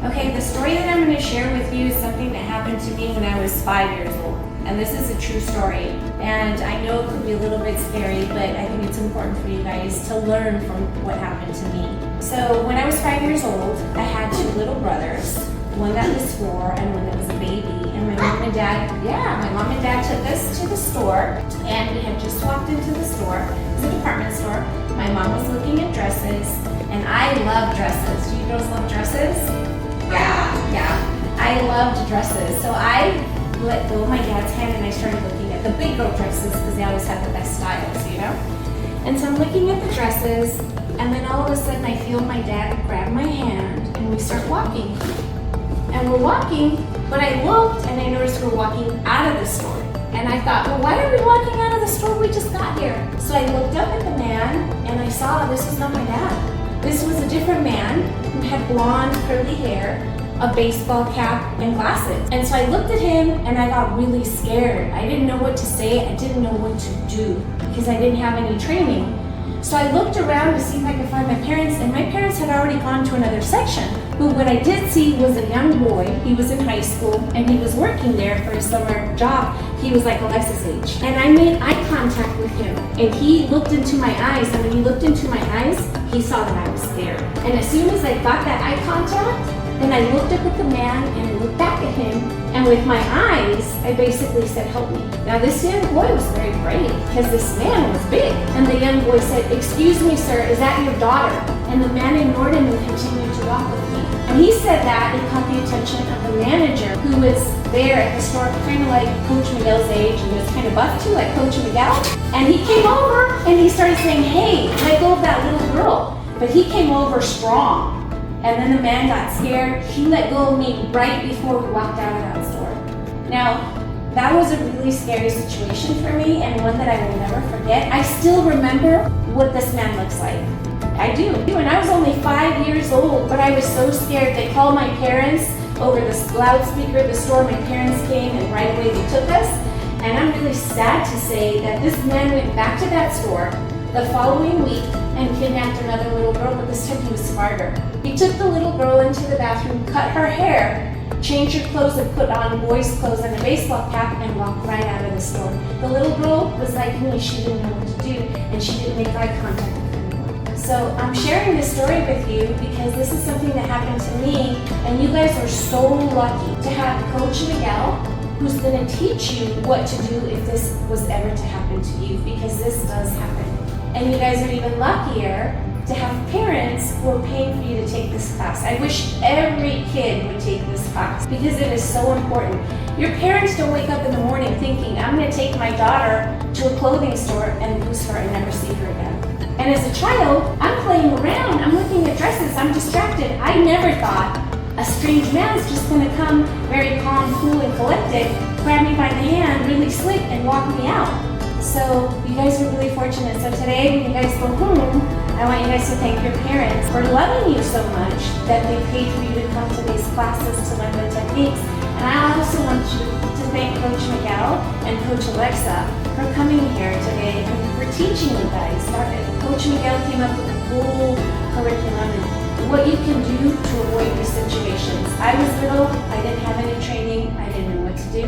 Okay, the story that I'm going to share with you is something that happened to me when I was 5 years old. And this is a true story. And I know it could be a little bit scary, but I think it's important for you guys to learn from what happened to me. So when I was 5 years old, I had two little brothers, one that was 4 and one that was a baby. And my mom and dad took us to the store, and we had just walked into the store. It was a department store. My mom was looking at dresses, and I love dresses. Do you girls love dresses? Yeah. I loved dresses. So I let go of my dad's hand and I started looking at the big girl dresses because they always had the best styles, you know? And so I'm looking at the dresses, and then all of a sudden I feel my dad grab my hand and we start walking. And we're walking, but I looked and I noticed we're walking out of the store. And I thought, well, why are we walking out of the store? We just got here. So I looked up at the man and I saw this was not my dad. This was a different man who had blonde, curly hair, a baseball cap, and glasses. And so I looked at him and I got really scared. I didn't know what to say. I didn't know what to do because I didn't have any training. So I looked around to see if I could find my parents, and my parents had already gone to another section. But what I did see was a young boy. He was in high school and he was working there for a summer job. He was like Alexa's age. And I made eye contact with him, and he looked into my eyes, and when he looked into my eyes, he saw that I was scared. And as soon as I got that eye contact, then I looked up at the man and I looked back at him, and with my eyes, I basically said, help me. Now this young boy was very brave because this man was big. And the young boy said, excuse me, sir, is that your daughter? And the man ignored him and continued to walk with me. And he said that and caught the attention of the manager who was there at the store, kind of like Coach Miguel's age, and he was kind of buff too, like Coach Miguel. And he came over and he started saying, hey, let go of that little girl. But he came over strong. And then the man got scared. He let go of me right before we walked out of that store. Now, that was a really scary situation for me, and one that I will never forget. I still remember what this man looks like. I do. And I was only 5 years old, but I was so scared. They called my parents over the loudspeaker of the store. My parents came, and right away they took us. And I'm really sad to say that this man went back to that store the following week and kidnapped another little girl, but this time he was smarter. He took the little girl into the bathroom, cut her hair, changed her clothes, and put on boys' clothes and a baseball cap, and walked right out of the store. The little girl was like me. She didn't know what to do, and she didn't make eye contact with anyone. So I'm sharing this story with you because this is something that happened to me, and you guys are so lucky to have Coach Miguel, who's going to teach you what to do if this was ever to happen to you, because this does happen. And you guys are even luckier to have parents who are paying for you to take this class. I wish every kid would take this class because it is so important. Your parents don't wake up in the morning thinking, I'm going to take my daughter to a clothing store and lose her and never see her again. And as a child, I'm playing around, I'm looking at dresses, I'm distracted. I never thought a strange man's just going to come very calm, cool, and collected, grab me by the hand, really slick, and walk me out. So you guys are really fortunate. So today, when you guys go home, I want you guys to thank your parents for loving you so much that they paid for you to come to these classes to learn the techniques. And I also want you to thank Coach Miguel and Coach Alexa for coming here today and for teaching you guys. Coach Miguel came up with a cool curriculum and what you can do to avoid these situations. I was little, I didn't have any training, I didn't know what to do.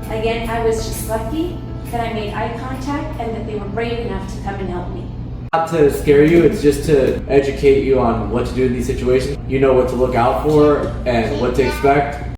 Again, I was just lucky that I made eye contact and that they were brave enough to come and help me. Not to scare you, it's just to educate you on what to do in these situations. You know what to look out for and what to expect.